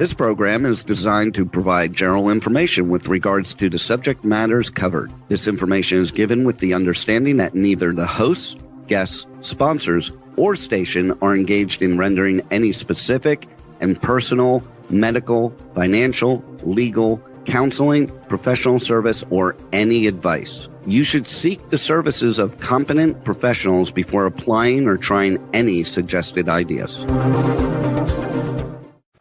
This program is designed to provide general information with regards to the subject matters covered. This information is given with the understanding that neither the hosts, guests, sponsors, or station are engaged in rendering any specific and personal, medical, financial, legal, counseling, professional service, or any advice. You should seek the services of competent professionals before applying or trying any suggested ideas.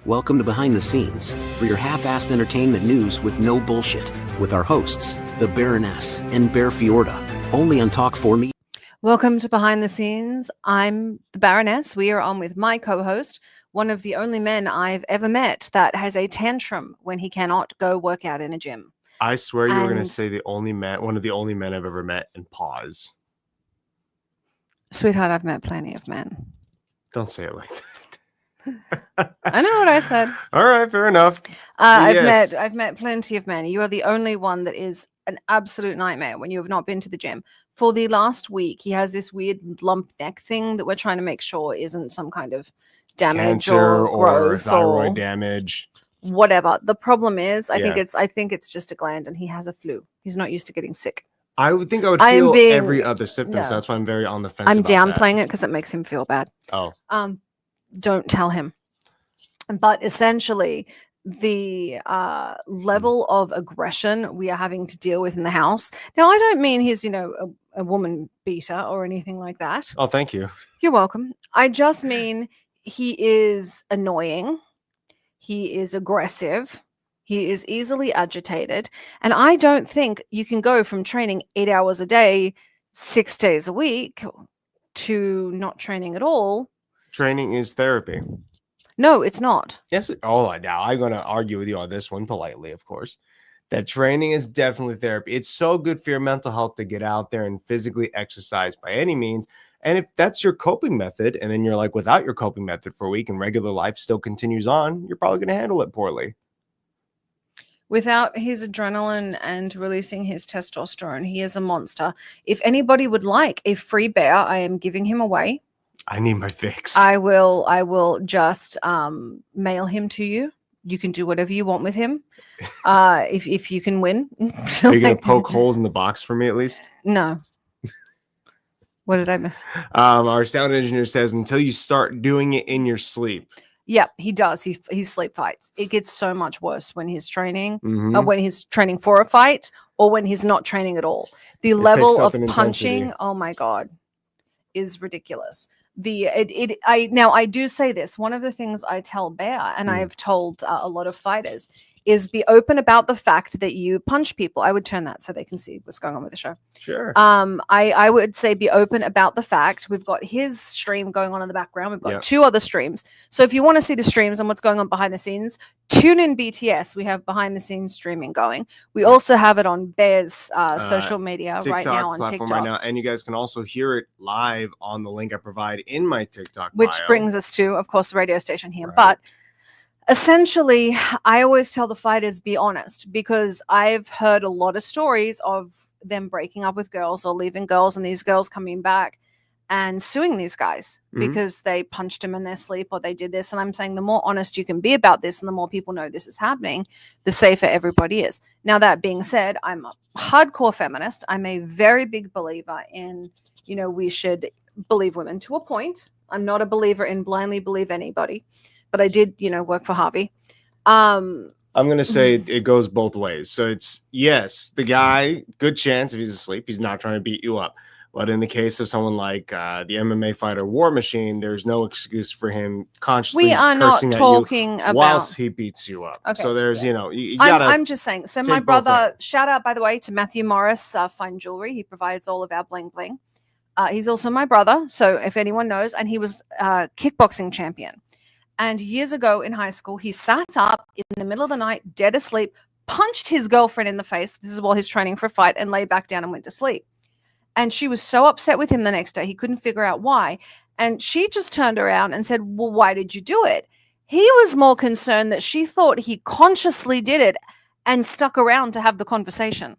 Welcome to Behind the Scenes, for your half-assed entertainment news with no bullshit, with our hosts, the Baroness and Bear Fiorda, only on Talk 4 Me. Welcome to Behind the Scenes. I'm the Baroness. We are on with my co-host, one of the only men I've ever met that has a tantrum when he cannot go work out in a gym. I swear you were going to say the only man, one of the only men I've ever met, and pause. Sweetheart, I've met plenty of men. Don't say it like that. I know what I said. All right, fair enough. I've met plenty of men. You are the only one that is an absolute nightmare when you have not been to the gym. For the last week, he has this weird lump neck thing that we're trying to make sure isn't some kind of damage Cancer or growth thyroid damage. Whatever. The problem is, I think it's just a gland, and he has a flu. He's not used to getting sick. I would think I would feel every other symptom, so that's why I'm very on the fence. I'm downplaying it because it makes him feel bad. Oh. Don't tell him. But essentially, the level of aggression we are having to deal with in the house. Now, I don't mean he's, a woman beater or anything like that. Oh, thank you. You're welcome. I just mean he is annoying. He is aggressive. He is easily agitated. And I don't think you can go from training 8 hours a day, 6 days a week, to not training at all. Training is therapy. No, it's not. Yes. Now I'm going to argue with you on this one politely, of course. That training is definitely therapy. It's so good for your mental health to get out there and physically exercise by any means. And if that's your coping method, and then you're like without your coping method for a week and regular life still continues on, you're probably going to handle it poorly. Without his adrenaline and releasing his testosterone, he is a monster. If anybody would like a free bear, I am giving him away. I need my fix. I will just mail him to you. You can do whatever you want with him. If you can win. Are you going to poke holes in the box for me at least? No. What did I miss? Our sound engineer says until you start doing it in your sleep. Yeah, he does. He sleep fights. It gets so much worse when he's training, when he's training for a fight, or when he's not training at all. The level of punching, oh my God, is ridiculous. I do say this. One of the things I tell Bear, and I've told a lot of fighters, is be open about the fact that you punch people. I would turn that so they can see what's going on with the show. Sure. I would say be open about the fact. We've got his stream going on in the background. We've got 2 other streams. So if you want to see the streams and what's going on behind the scenes, tune in BTS. We have behind the scenes streaming going. We also have it on Bear's social media TikTok right now on TikTok. Right now, and you guys can also hear it live on the link I provide in my TikTok Which bio. brings us to, of course, the radio station here. Right. But essentially, I always tell the fighters, be honest, because I've heard a lot of stories of them breaking up with girls or leaving girls, and these girls coming back and suing these guys because they punched them in their sleep or they did this. And I'm saying the more honest you can be about this and the more people know this is happening, the safer everybody is. Now, that being said, I'm a hardcore feminist. I'm a very big believer in, we should believe women to a point. I'm not a believer in blindly believe anybody. But I did, work for Harvey. I'm going to say it goes both ways. So it's, yes, the guy, good chance if he's asleep, he's not trying to beat you up. But in the case of someone like the MMA fighter War Machine, there's no excuse for him consciously we are not talking about whilst he beats you up. Okay, so there's, you gotta. I'm just saying. So my brother, shout out, by the way, to Matthew Morris, Fine Jewelry. He provides all of our bling bling. He's also my brother. So if anyone knows, and he was kickboxing champion. And years ago in high school, he sat up in the middle of the night, dead asleep, punched his girlfriend in the face. This is while he's training for a fight, and lay back down and went to sleep. And she was so upset with him the next day. He couldn't figure out why. And she just turned around and said, well, why did you do it? He was more concerned that she thought he consciously did it and stuck around to have the conversation.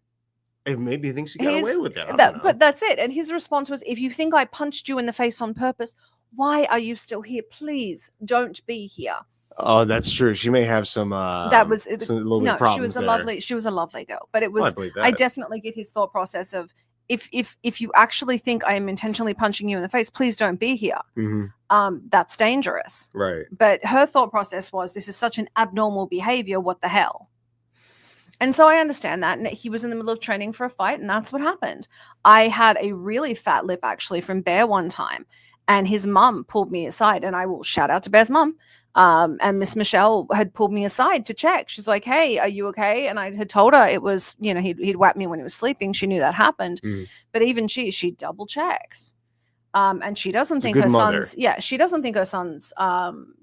Maybe he thinks he got away with it. But that's it. And his response was, if you think I punched you in the face on purpose, why are you still here? Please don't be here. Oh, that's true. She may have some That was some little bit no. of problems She was a there. lovely girl. But it Oh, I was. believe I that. definitely get his thought process of if you actually think I am intentionally punching you in the face, please don't be here. That's dangerous. Right. But her thought process was, this is such an abnormal behavior. What the hell? And so I understand that. And he was in the middle of training for a fight, and that's what happened. I had a really fat lip actually from Bear one time, and his mum pulled me aside, and I will shout out to Bear's mum. And Miss Michelle had pulled me aside to check. She's like, "Hey, are you okay?" And I had told her it was, he'd whacked me when he was sleeping. She knew that happened. But even she double checks. And she doesn't think her son's, she doesn't think her son's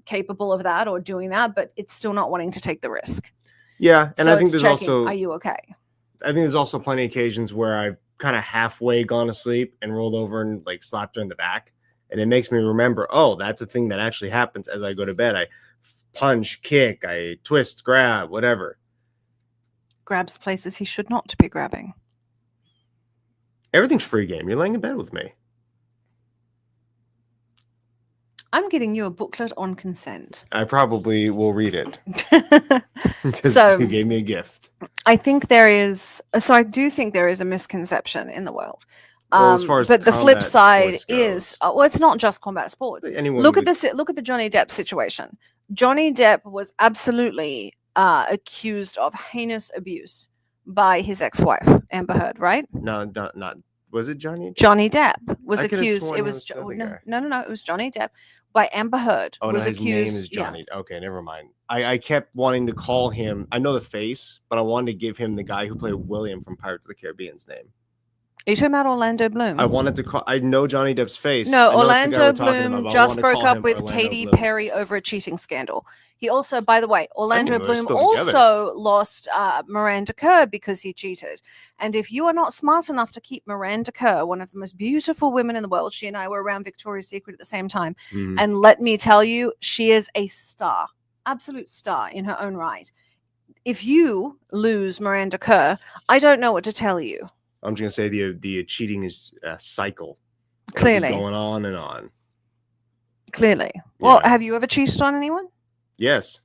capable of that or doing that, but it's still not wanting to take the risk. Yeah, and So I think it's there's checking, also, are you okay? I think there's also plenty of occasions where I've kind of halfway gone to sleep and rolled over and like slapped her in the back. And it makes me remember, oh, that's a thing that actually happens as I go to bed. I punch, kick, I twist, grab, whatever. Grabs places he should not be grabbing. Everything's free game. You're laying in bed with me. I'm getting you a booklet on consent. I probably will read it. So you gave me a gift. I do think there is a misconception in the world. Well, as far as but the flip side goes, is, well, it's not just combat sports. Look at the Johnny Depp situation. Johnny Depp was absolutely accused of heinous abuse by his ex-wife, Amber Heard, right? No, not was it Johnny Depp? Johnny Depp was accused. It was no. It was Johnny Depp by Amber Heard. Oh, was no, his accused, name is Johnny. Yeah. Okay, never mind. I kept wanting to call him. I know the face, but I wanted to give him the guy who played William from Pirates of the Caribbean's name. Are you talking about Orlando Bloom? I wanted to call. I know Johnny Depp's face. No, Orlando Bloom just broke up with Katy Perry over a cheating scandal. He also, by the way, Orlando Bloom also lost Miranda Kerr because he cheated. And if you are not smart enough to keep Miranda Kerr, one of the most beautiful women in the world, she and I were around Victoria's Secret at the same time. And let me tell you, she is a star, absolute star in her own right. If you lose Miranda Kerr, I don't know what to tell you. I'm just gonna say the cheating is a cycle. Clearly going on and on. Clearly. Yeah. Well, have you ever cheated on anyone? Yes.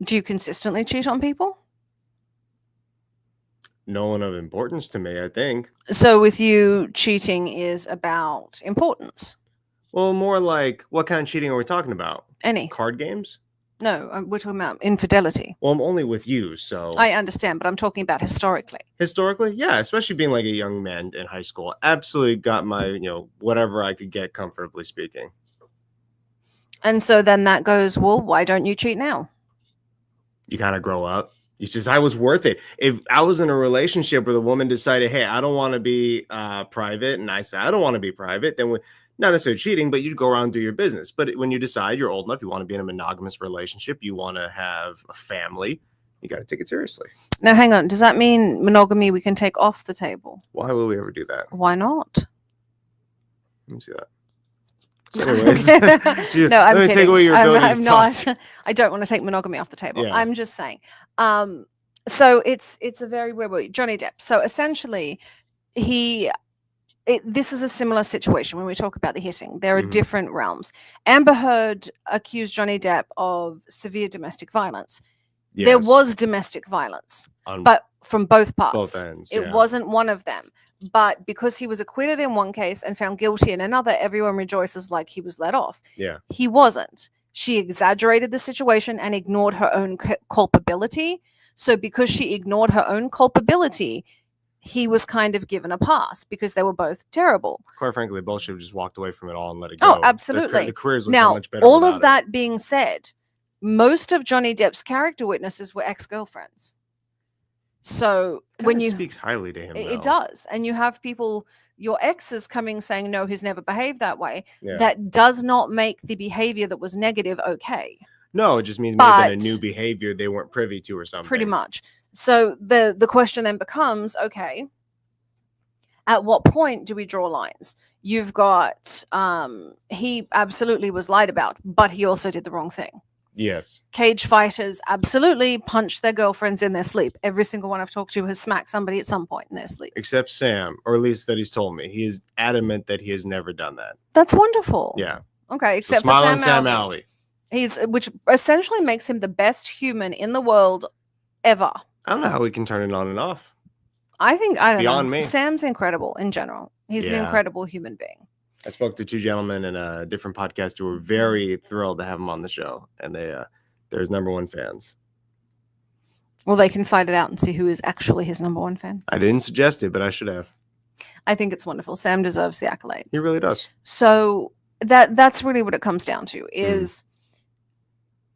Do you consistently cheat on people? No one of importance to me, I think. So with you, cheating is about importance. Well, more like, what kind of cheating are we talking about? Any. Card games? No, we're talking about infidelity. Well, I'm only with you, so... I understand, but I'm talking about historically. Historically? Yeah, especially being like a young man in high school. Absolutely got my, whatever I could get, comfortably speaking. And so then that goes, well, why don't you cheat now? You kind of grow up. It's just, I was worth it. If I was in a relationship where the woman decided, hey, I don't want to be private, and I said, I don't want to be private, then not necessarily cheating, but you'd go around and do your business. But when you decide you're old enough, you want to be in a monogamous relationship, you want to have a family, you got to take it seriously. Now, hang on. Does that mean monogamy we can take off the table? Why will we ever do that? Why not? Let me see that. So anyways, no, I'm kidding. Take away your ability I'm not. I don't want to take monogamy off the table. Yeah. I'm just saying. So it's a very weird Johnny Depp. So essentially, this is a similar situation when we talk about the hitting. There are different realms. Amber Heard accused Johnny Depp of severe domestic violence. Yes. There was domestic violence, but from both parts. Both ends. It wasn't one of them. But because he was acquitted in one case and found guilty in another, everyone rejoices like he was let off. Yeah. He wasn't. She exaggerated the situation and ignored her own culpability. So because she ignored her own culpability, he was kind of given a pass because they were both terrible. Quite frankly, both should have just walked away from it all and let it go. Oh, absolutely. The careers look now, so much better. All of that being said, most of Johnny Depp's character witnesses were ex-girlfriends. So when you speaks highly to him, it does, and you have people, your exes coming saying, no, he's never behaved that way. Yeah. That does not make the behavior that was negative okay. No, it just means maybe a new behavior they weren't privy to or something. Pretty much. So the question then becomes, okay, at what point do we draw lines? You've got he absolutely was lied about, but he also did the wrong thing. Yes. Cage fighters absolutely punch their girlfriends in their sleep. Every single one I've talked to has smacked somebody at some point in their sleep. Except Sam, or at least that he's told me. He is adamant that he has never done that. That's wonderful. Yeah. Okay, except for Sam Alley. Which essentially makes him the best human in the world ever. I don't know how we can turn it on and off. I don't Beyond know. me. Sam's incredible in general. He's an incredible human being. I spoke to two gentlemen in a different podcast who were very thrilled to have him on the show, and they're his number one fans. Well, they can find it out and see who is actually his number one fan. I didn't suggest it, but I should have. I think it's wonderful. Sam deserves the accolades. He really does. So that's really what it comes down to is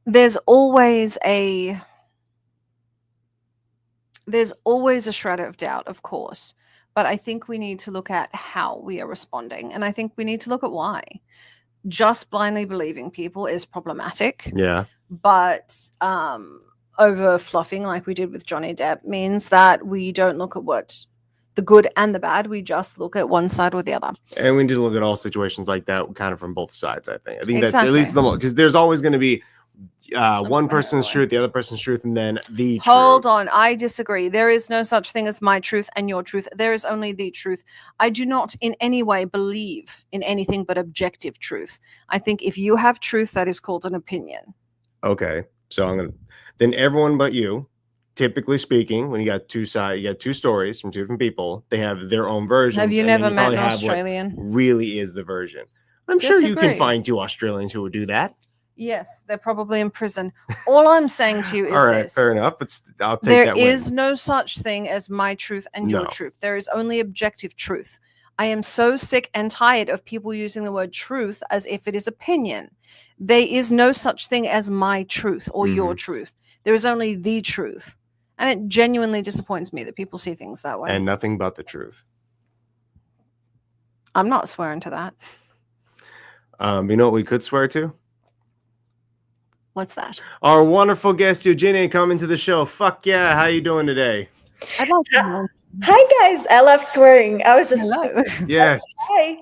there's always a shred of doubt, of course, but I think we need to look at how we are responding, and I think we need to look at why. Just blindly believing people is problematic. Yeah. But over fluffing like we did with Johnny Depp means that we don't look at what the good and the bad. We just look at one side or the other. And we need to look at all situations like that kind of from both sides, I think. I think Exactly. that's at least the most, because there's always going to be one person's truth, the other person's truth, and then the Hold truth. on. I disagree. There is no such thing as my truth and your truth. There is only the truth. I do not in any way believe in anything but objective truth. I think if you have truth, that is called an opinion. Okay. So then everyone but you, typically speaking, when you got two stories from two different people, they have their own versions. Have you and then never met probably an have Australian? what really is the version. I'm sure you can Disagree. find two Australians who would do that. Yes, they're probably in prison. All I'm saying to you is All right, this. fair enough. But I'll take There that is win. no such thing as my truth and your No. truth. There is only objective truth. I am so sick and tired of people using the word truth as if it is opinion. There is no such thing as my truth or your truth. There is only the truth. And it genuinely disappoints me that people see things that way. And nothing but the truth. I'm not swearing to that. You know what we could swear to? What's that? Our wonderful guest, Eugenia, coming to the show. Fuck yeah. How you doing today? I'd like to know. Hi guys, I love swearing. I was just Hello. Yes. hi.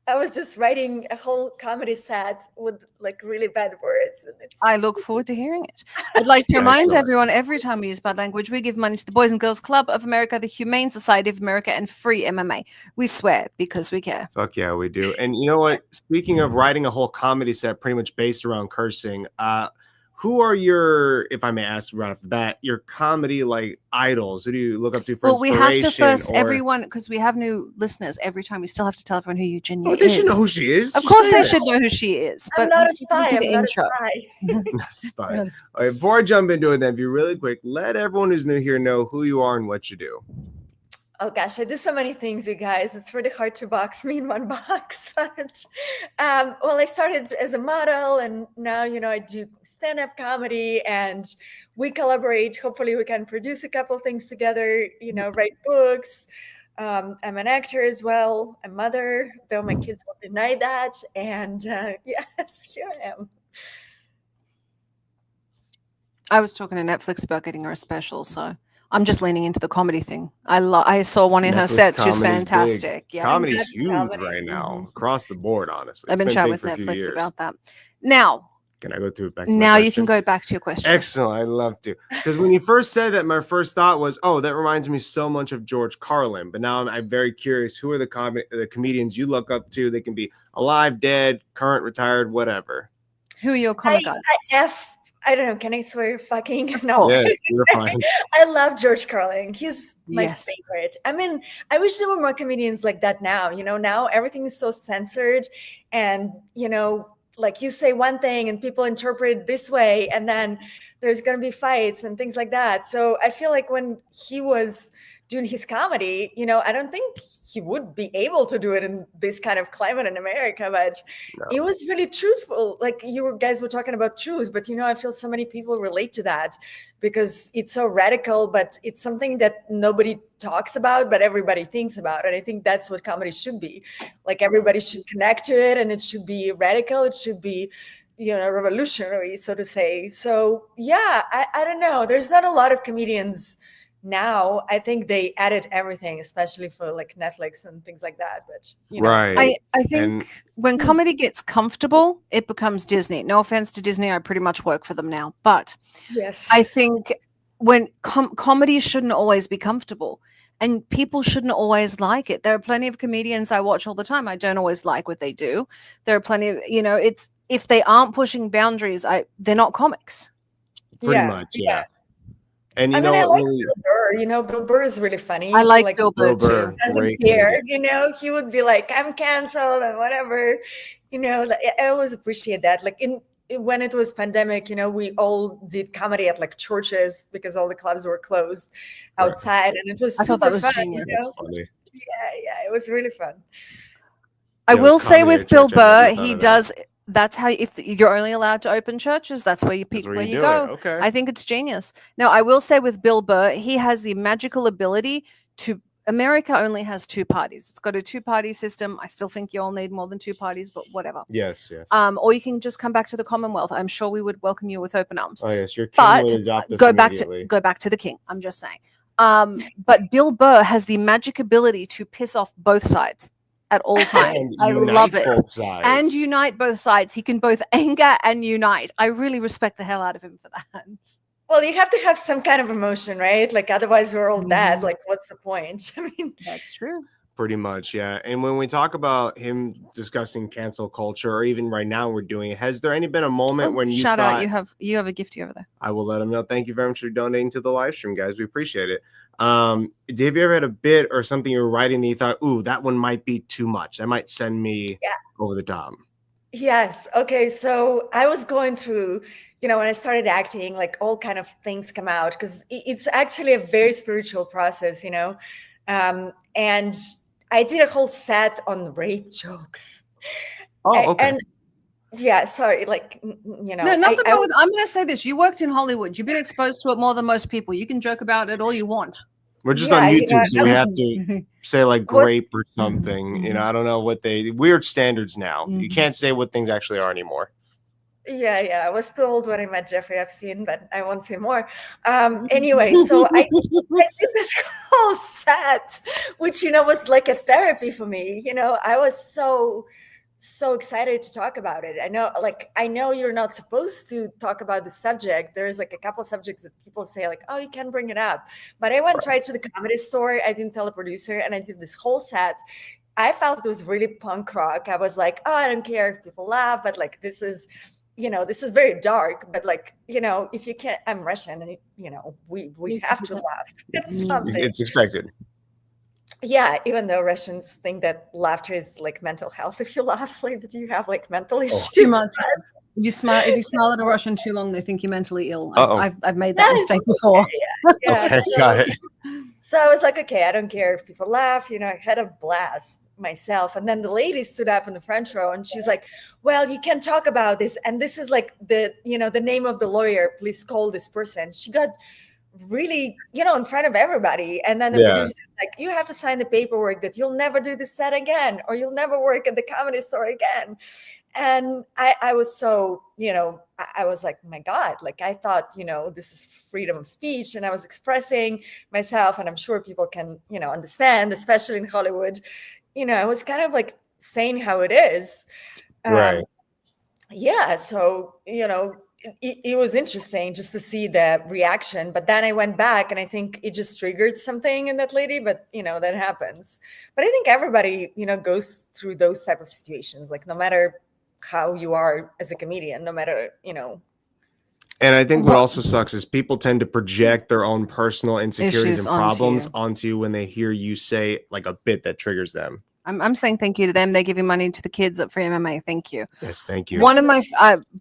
I was just writing a whole comedy set with like really bad words. And I look forward to hearing it. I'd like to remind Excellent. everyone, every time we use bad language, we give money to the Boys and Girls Club of America, the Humane Society of America, and Free MMA. We swear because we care. Fuck yeah, we do. And you know what? Speaking of writing a whole comedy set pretty much based around cursing, who are your, if I may ask right off the bat, your comedy like idols? Who do you look up to for Well, we have to inspiration? first, or- everyone, because we have new listeners every time. We still have to tell everyone who Eugenia Oh, is. they should know who she is. Of She's course, they famous. should know who she is. I'm But not a let's spy. do I'm the not intro. a spy. Not a spy. Not a spy. All right, before I jump into it, then, be really quick. Let everyone who's new here know who you are and what you do. Oh gosh, I do so many things, you guys. It's really hard to box me in one box. But well, I started as a model, and now I do stand-up comedy, and we collaborate. Hopefully, we can produce a couple things together. Write books. I'm an actor as well. A mother, though my kids will deny that. And yes, here I am. I was talking to Netflix about getting her a special, so I'm just leaning into the comedy thing. I saw one in her Netflix sets. She was comedy's big. fantastic. Yeah, Comedy's That's huge comedy. right now across the board, honestly. I've been It's chatting big with for a few Netflix years. about that. Now, Can I go to it back to my now you question? can go back to your question. Excellent. I'd love to. Because when you first said that, my first thought was, oh, that reminds me so much of George Carlin. But now I'm very curious. Who are the comedians you look up to? They can be alive, dead, current, retired, whatever. Who are your comic guys? I don't know. Can I swear? Fucking no. Yes, you're fine. I love George Carlin. He's my Yes. favorite. I mean, I wish there were more comedians like that now. Now everything is so censored, and like you say one thing and people interpret it this way, and then there's going to be fights and things like that. So I feel like when he was doing his comedy, I don't think he would be able to do it in this kind of climate in America, but it was really truthful. Like you guys were talking about truth, but I feel so many people relate to that because it's so radical, but it's something that nobody talks about, but everybody thinks about. And I think that's what comedy should be. Like everybody should connect to it, and it should be radical. It should be revolutionary, so to say. So yeah, I don't know. There's not a lot of comedians now. I think they added everything, especially for like Netflix and things like that. But Right. I think when comedy gets comfortable, it becomes Disney. No offense to Disney, I pretty much work for them now. But yes, I think when comedy shouldn't always be comfortable, and people shouldn't always like it. There are plenty of comedians I watch all the time. I don't always like what they do. There are plenty of, if they aren't pushing boundaries, they're not comics. Pretty much, yeah. And I know mean, I what like really, Bill Burr. Bill Burr is really funny. I like Like Bill Burr too. Doesn't care, he would be like, I'm canceled and whatever. Like, I always appreciate that. Like when it was pandemic, we all did comedy at like churches because all the clubs were closed outside, and it was super fun. Genius. That's funny. Yeah, it was really fun. I will say with Bill Burr, he does. That's how, if you're only allowed to open churches, that's where you pick where you go. Okay. I think it's genius. Now, I will say with Bill Burr, he has the magical ability to. America only has 2 parties. It's got a 2-party system. I still think you all need more than 2 parties, but whatever. Yes. Or you can just come back to the Commonwealth. I'm sure we would welcome you with open arms. Oh yes, your king would adopt us go back to the king. I'm just saying. But Bill Burr has the magic ability to piss off both sides at all times. I love it. And unite both sides. He can both anger and unite. I really respect the hell out of him for that. Well, you have to have some kind of emotion, right? Like otherwise we're all dead. Like what's the point? I mean, that's true. Pretty much, yeah. And when we talk about him discussing cancel culture, or even right now we're doing it, has there been a moment when you shout out, you have a gifty over there. I will let him know. Thank you very much for donating to the live stream, guys. We appreciate it. Have you ever had a bit or something you were writing that you thought, ooh, that one might be too much, that might send me over the top? Yes. Okay. So I was going through, when I started acting, like all kind of things come out because it's actually a very spiritual process, and I did a whole set on rape jokes. Oh, okay. And yeah, sorry, like, No, nothing wrong with. I'm going to say this: you worked in Hollywood. You've been exposed to it more than most people. You can joke about it all you want. We're just on YouTube, so we have to say like grape or something. I don't know what weird standards now. You can't say what things actually are anymore. Yeah. I was told when I met Jeffrey Epstein, but I won't say more. Anyway, so I did this whole set, which, was like a therapy for me. I was so excited to talk about it. I know you're not supposed to talk about the subject. There's like a couple of subjects that people say like, oh, you can bring it up. But I went right to the Comedy Store. I didn't tell the producer, and I did this whole set. I felt it was really punk rock. I was like, oh, I don't care if people laugh, but like, this is very dark, but like, if you can't, I'm Russian, and we have to laugh. It's something. It's expected. Yeah, even though Russians think that laughter is like mental health. If you laugh, like that, you have like mental issues. Too much. If you smile at a Russian too long, they think you're mentally ill. I've made that mistake before. Yeah. Okay, got it. So I was like, okay, I don't care if people laugh. I had a blast myself. And then the lady stood up in the front row, and she's like, well, you can talk about this, and this is like the name of the lawyer. Please call this person. She got really, in front of everybody. And then the producer's like, you have to sign the paperwork that you'll never do this set again, or you'll never work at the Comedy Store again. And I was so, I was like, my God, like I thought, this is freedom of speech, and I was expressing myself, and I'm sure people can, understand, especially in Hollywood. I was kind of like saying how it is. Right. Yeah. So, it was interesting just to see the reaction. But then I went back, and I think it just triggered something in that lady. But, that happens. But I think everybody, goes through those type of situations, like no matter how you are as a comedian, no matter, And I think what also sucks is people tend to project their own personal insecurities and problems onto you when they hear you say like a bit that triggers them. I'm saying thank you to them. They give you money to the kids at Free MMA. Thank you. Yes, thank you. One of my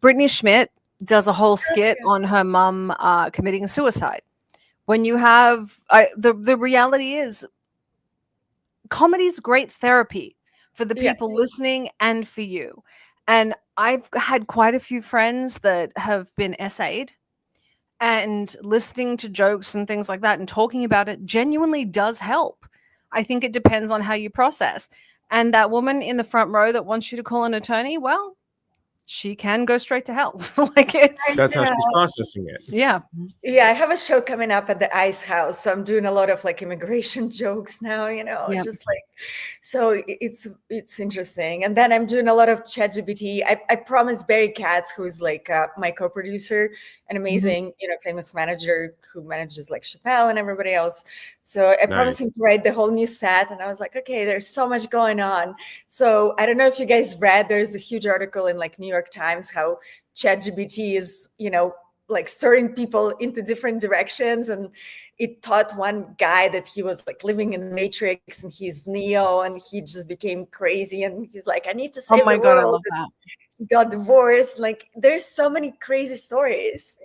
Brittany Schmidt does a whole skit on her mom committing suicide. When you have the reality is, comedy's great therapy for the people listening and for you. And I've had quite a few friends that have been essayed, and listening to jokes and things like that and talking about it genuinely does help. I think it depends on how you process. And that woman in the front row that wants you to call an attorney, well, she can go straight to hell. That's how she's processing it. Yeah. Yeah. I have a show coming up at the Ice House. So I'm doing a lot of like immigration jokes now, just like So it's interesting. And then I'm doing a lot of ChatGPT. I promised Barry Katz, who's like my co-producer, an amazing, famous manager who manages like Chappelle and everybody else. So I promised him to write the whole new set. And I was like, okay, there's so much going on. So I don't know if you guys read, there's a huge article in like New York Times how ChatGPT is, like stirring people into different directions. And it taught one guy that he was like living in the Matrix and he's Neo and he just became crazy. And he's like, I need to save the world. I love that. He got divorced. Like there's so many crazy stories,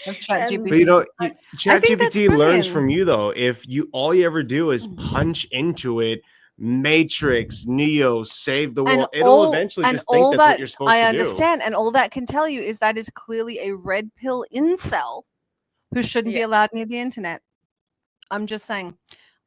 ChatGPT. But ChatGPT learns from you though. If all you ever do is punch into it, Matrix, Neo, save the world, it'll eventually just think that's what you're supposed to do. I understand. And all that can tell you is that is clearly a red pill incel who shouldn't be allowed near the internet. I'm just saying.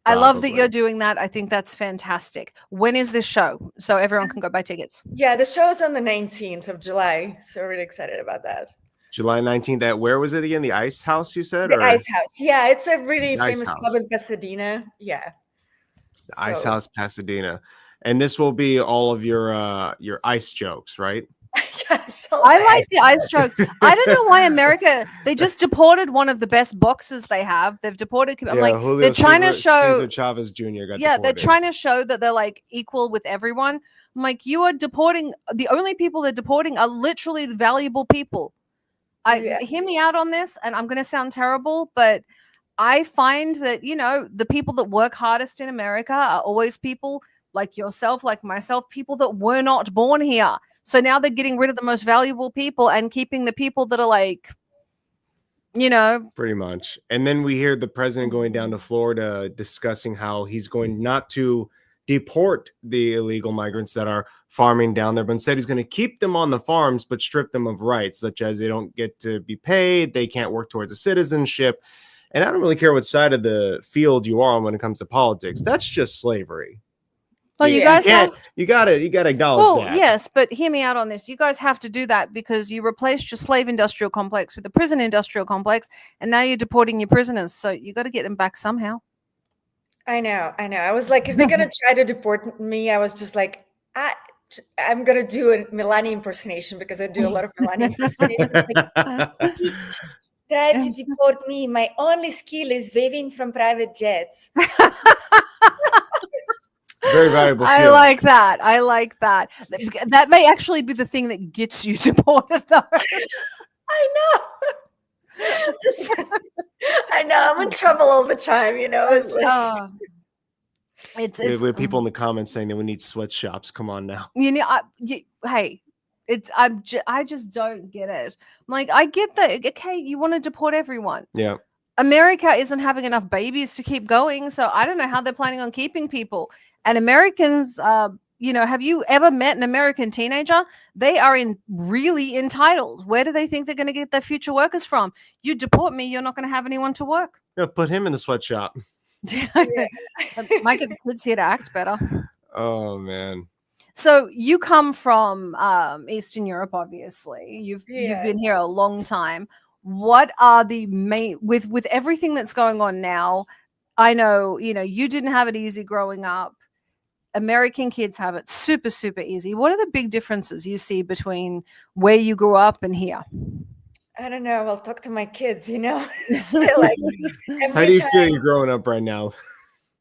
I love that you're doing that. I think that's fantastic. When is this show? So everyone can go buy tickets. Yeah, the show is on the 19th of July. So we're really excited about that. July 19th. Where was it again? The Ice House, you said? The Ice House. Yeah, it's a really famous club in Pasadena. Yeah. The Ice House, Pasadena. And this will be all of your ice jokes, right? Yes, I like the ice joke. I don't know why America, they just deported one of the best boxers they have. They've deported. I'm like, Julio they're trying to show. Cesar Chavez Jr. got deported. They're trying to show that they're like equal with everyone. I'm like, you are deporting. The only people they're deporting are literally the valuable people. Hear me out on this, and I'm going to sound terrible, but I find that, the people that work hardest in America are always people like yourself, like myself, people that were not born here. So now they're getting rid of the most valuable people and keeping the people that are like, Pretty much. And then we hear the president going down to Florida discussing how he's going not to deport the illegal migrants that are farming down there, but instead he's going to keep them on the farms, but strip them of rights, such as they don't get to be paid, they can't work towards a citizenship. And I don't really care what side of the field you are on when it comes to politics. That's just slavery. Well, you guys you got to acknowledge that. Yes, but hear me out on this. You guys have to do that because you replaced your slave industrial complex with the prison industrial complex, and now you're deporting your prisoners. So you got to get them back somehow. I know. I was like, if they're gonna try to deport me, I was just like, I'm gonna do a Melania impersonation because I do a lot of Melania impersonations. Try to deport me. My only skill is waving from private jets. Very valuable skill. I like that. That may actually be the thing that gets you deported, though. I know. I know. I'm in trouble all the time, It's like, it's with people in the comments saying that we need sweatshops. Come on now. Hey. I just don't get it. I'm like, I get that. Okay, you want to deport everyone. Yeah. America isn't having enough babies to keep going, so I don't know how they're planning on keeping people. And Americans, have you ever met an American teenager? They are really entitled. Where do they think they're going to get their future workers from? You deport me, you're not going to have anyone to work. Yeah, put him in the sweatshop. Might get the kids here to act better. Oh man. So you come from Eastern Europe, obviously. You've been here a long time. What are the main with everything that's going on now? I know, you didn't have it easy growing up. American kids have it super, super easy. What are the big differences you see between where you grew up and here? I don't know. I'll talk to my kids, So, like, how do you feel you're growing up right now?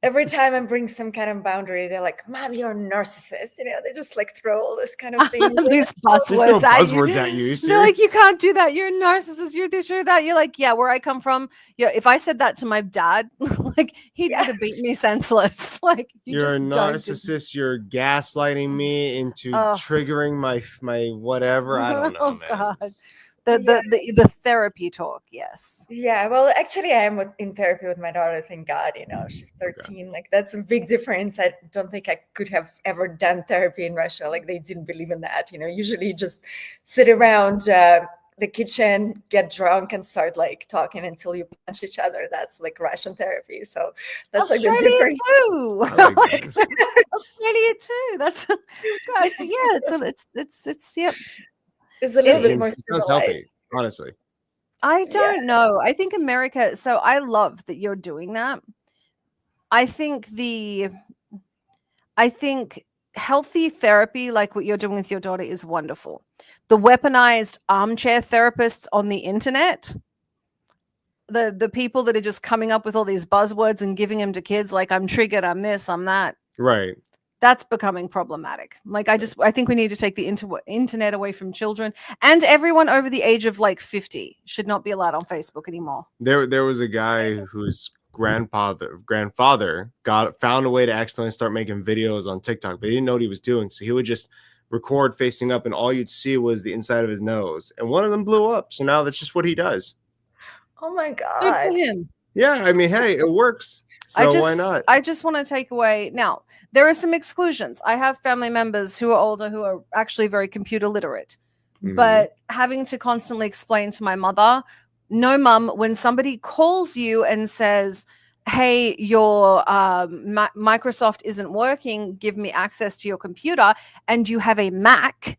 Every time I bring some kind of boundary, they're like, Mom, you're a narcissist. They just like throw all this kind of thing. These buzzwords at you. They're like, you can't do that. You're a narcissist. You're this, you're that. You're like, yeah, where I come from. Yeah, if I said that to my dad, like he'd would have beat me senseless. Like you're a narcissist. You're gaslighting me into triggering my whatever. I don't know, man. God. The therapy talk, yes. Yeah, well, actually, I am in therapy with my daughter. Thank God, she's 13. Like that's a big difference. I don't think I could have ever done therapy in Russia. Like they didn't believe in that. Usually you just sit around the kitchen, get drunk, and start like talking until you punch each other. That's like Russian therapy. So that's Australia like the difference. Too. Australia too. That's guys. Yeah, it's yep. It's a little bit more civilized. Healthy, honestly. I don't know. I think America. So I love that you're doing that. I think I think healthy therapy, like what you're doing with your daughter, is wonderful. The weaponized armchair therapists on the internet, the people that are just coming up with all these buzzwords and giving them to kids, like I'm triggered, I'm this, I'm that. Right. That's becoming problematic. Like I think we need to take the internet away from children, and everyone over the age of like 50 should not be allowed on Facebook anymore. There was a guy whose grandfather found a way to accidentally start making videos on TikTok, but he didn't know what he was doing. So he would just record facing up, and all you'd see was the inside of his nose. And one of them blew up. So now that's just what he does. Oh my Good God. for him. Yeah, I mean, hey, it works. So why not? I just want to take away. Now, there are some exclusions. I have family members who are older who are actually very computer literate. Mhm. But having to constantly explain to my mother, no, mum, when somebody calls you and says, hey, your Microsoft isn't working, give me access to your computer, and you have a Mac,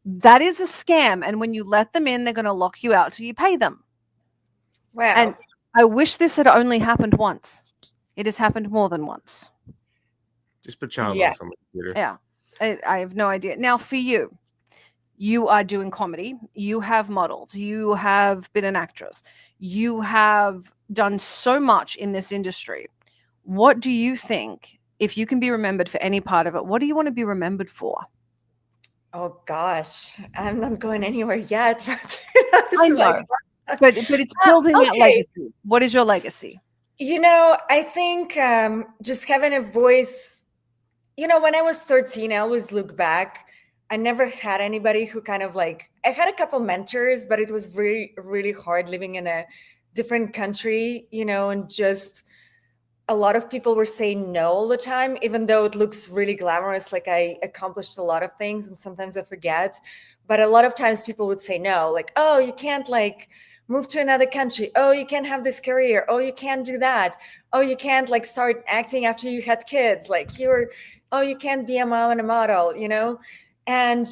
that is a scam. And when you let them in, they're going to lock you out till you pay them. Wow. And I wish this had only happened once. It has happened more than once. Just put child Yeah. locks on the computer. Yeah. I have no idea. Now, for you, you are doing comedy. You have modeled. You have been an actress. You have done so much in this industry. What do you think, if you can be remembered for any part of it, what do you want to be remembered for? Oh gosh, I'm not going anywhere yet. But I know. But it's building that okay. legacy. What is your legacy? I think just having a voice, when I was 13, I always look back. I never had anybody who kind of like, I had a couple mentors, but it was really, really hard living in a different country, and just a lot of people were saying no all the time, even though it looks really glamorous. Like I accomplished a lot of things, and sometimes I forget. But a lot of times people would say no, like, oh, you can't like move to another country. Oh, you can't have this career. Oh, you can't do that. Oh, you can't like start acting after you had kids. Like you can't be a mom and a model, And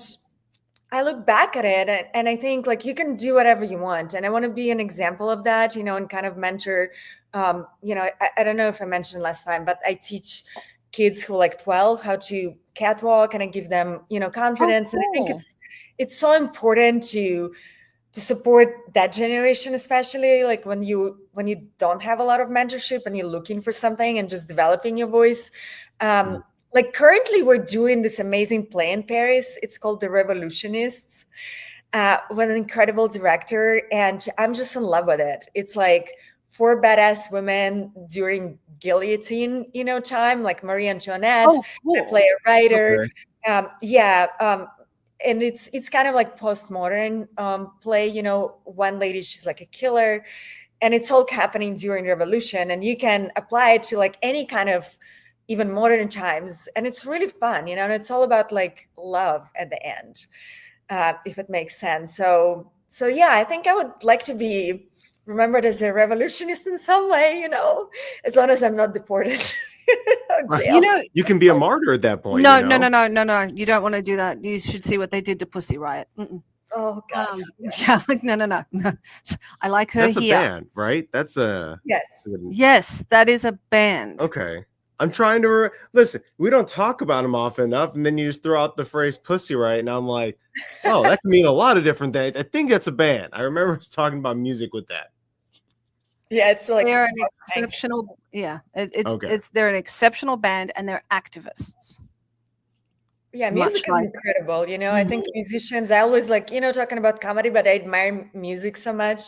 I look back at it and I think like you can do whatever you want. And I want to be an example of that, and kind of mentor. I don't know if I mentioned last time, but I teach kids who are like 12 how to catwalk, and I give them, confidence. Oh, cool. And I think it's so important to support that generation, especially like when you don't have a lot of mentorship and you're looking for something and just developing your voice. Like currently we're doing this amazing play in Paris. It's called The Revolutionists, with an incredible director, and I'm just in love with it. It's like 4 badass women during guillotine, time, like Marie Antoinette. Oh, cool. They play a writer. Okay. And it's kind of like postmodern play. One lady, she's like a killer, and it's all happening during revolution, and you can apply it to like any kind of even modern times, and it's really fun, and it's all about like love at the end, if it makes sense. So yeah, I think I would like to be remembered as a revolutionist in some way, as long as I'm not deported. Jail. You can be a martyr at that point. No. You don't want to do that. You should see what they did to Pussy Riot. Oh gosh. Yeah, like no. I like her. That's here. A band, right? That's a Yes, that is a band. Okay. I'm trying to listen. We don't talk about them often enough, and then you just throw out the phrase "Pussy Riot," and I'm like, oh, that can mean a lot of different things. I think that's a band. I remember us talking about music with that. Yeah, it's like they're an exceptional. Yeah, they're an exceptional band, and they're activists. Yeah, music is incredible. I think musicians. I always like talking about comedy, but I admire music so much.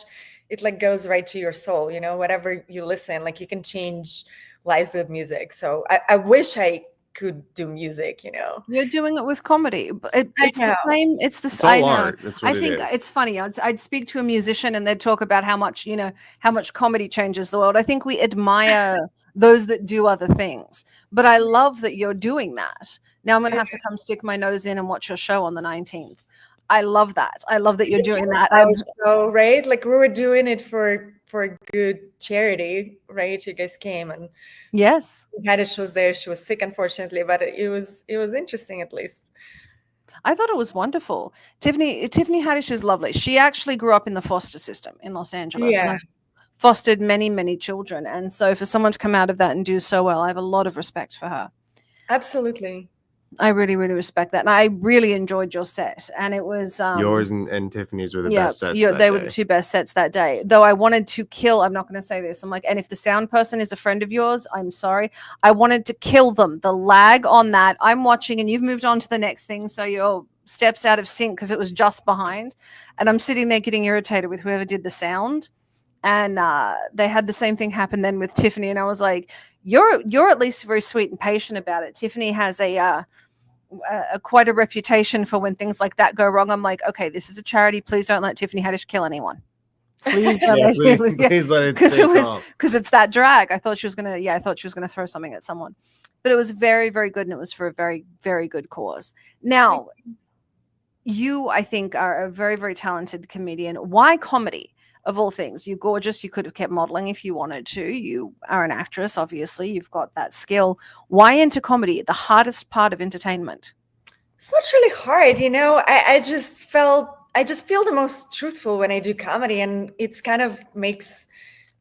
It like goes right to your soul. Whatever you listen, like you can change lives with music. So I wish I could do music. You're doing it with comedy. It's the same. It's all art. That's what I think it's funny. I'd speak to a musician and they'd talk about how much comedy changes the world. I think we admire those that do other things, but I love that you're doing that. Now I'm going to have to come stick my nose in and watch your show on the 19th. I love that. I love that you're doing that. Right? Like we were doing it for a good charity, right? You guys came, and yes, Haddish was there. She was sick, unfortunately, but it was interesting at least. I thought it was wonderful. Tiffany Haddish is lovely. She actually grew up in the foster system in Los Angeles. Yeah. And I've fostered many, many children. And so for someone to come out of that and do so well, I have a lot of respect for her. Absolutely. I really, really respect that. And I really enjoyed your set. And it was Yours and Tiffany's were the best sets. They were the two best sets that day. Though I wanted to kill, I'm not going to say this. I'm like, and if the sound person is a friend of yours, I'm sorry. I wanted to kill them. The lag on that. I'm watching and you've moved on to the next thing. So your steps out of sync because it was just behind. And I'm sitting there getting irritated with whoever did the sound. And they had the same thing happen then with Tiffany. And I was like, you're at least very sweet and patient about it. Tiffany has quite a reputation for when things like that go wrong. I'm like, okay, this is a charity. Please don't let Tiffany Haddish kill anyone. Please don't please let it because it's that drag. I thought she was gonna throw something at someone, but it was very, very good, and it was for a very, very good cause. Now, you, I think, are a very, very talented comedian. Why comedy? Of all things, you're gorgeous. You could have kept modeling if you wanted to. You are an actress, obviously. You've got that skill. Why into comedy? The hardest part of entertainment. It's not really hard, you know. I just feel the most truthful when I do comedy, and it's kind of makes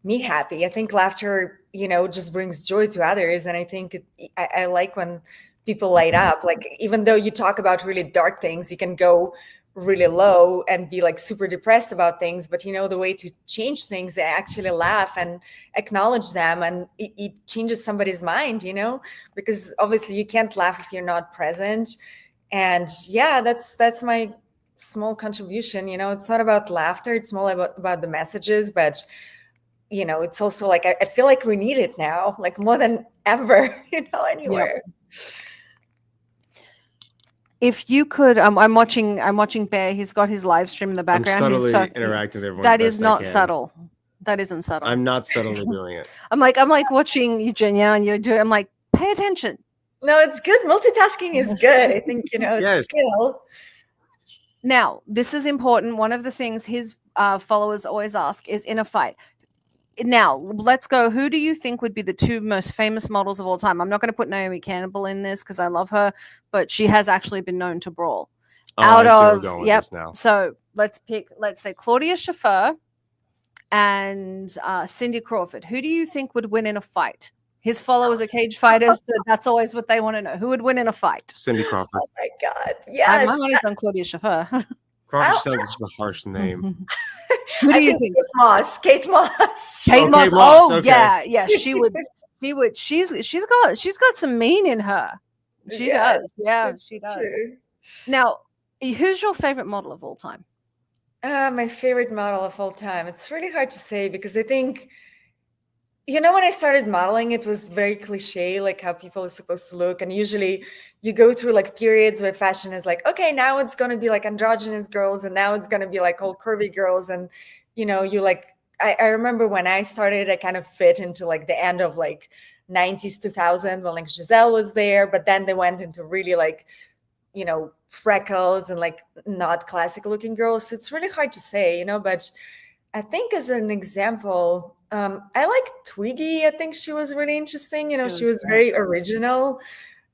me happy. I think laughter, you know, just brings joy to others, and I think I like when people light up. Like, even though you talk about really dark things, you can go really low and be like super depressed about things, but you know, the way to change things, I actually laugh and acknowledge them, and it changes somebody's mind, you know, because obviously you can't laugh if you're not present. And yeah, that's my small contribution. You know, it's not about laughter, it's more about the messages, but you know, it's also like I feel like we need it now, like more than ever, you know, anywhere. Yep. If you could, I'm watching Bear. He's got his live stream in the background. I'm subtly interacting with everyone. That is not subtle. That isn't subtle. I'm not subtly doing it. I'm like watching Eugenia, and you're doing. I'm like, pay attention. No, it's good. Multitasking is good. I think, you know, it's a skill. Now, this is important. One of the things his followers always ask is, in a fight. Now, let's go. Who do you think would be the two most famous models of all time? I'm not going to put Naomi Campbell in this because I love her, but she has actually been known to brawl. So let's say Claudia Schiffer and Cindy Crawford. Who do you think would win in a fight? His followers are cage fighters, so that's always what they want to know. Who would win in a fight? Cindy Crawford. Oh my God! Yes, my money's on Claudia Schiffer. Crawford sounds like a harsh name. Who do you think? Kate Moss. Kate Moss. Oh, okay. Yeah. She would. She's got some mean in her. She does. Yeah, she does. True. Now, who's your favorite model of all time? My favorite model of all time. It's really hard to say because I think, you know, when I started modeling, it was very cliche, like how people are supposed to look. And usually you go through like periods where fashion is like, okay, now it's going to be like androgynous girls. And now it's going to be like all curvy girls. And, you know, you like, I remember when I started, I kind of fit into like the end of like 90s, 2000 when like Giselle was there. But then they went into really like, you know, freckles and like not classic looking girls. So it's really hard to say, you know, but I think as an example, I like Twiggy. I think she was really interesting. You know, she was very original.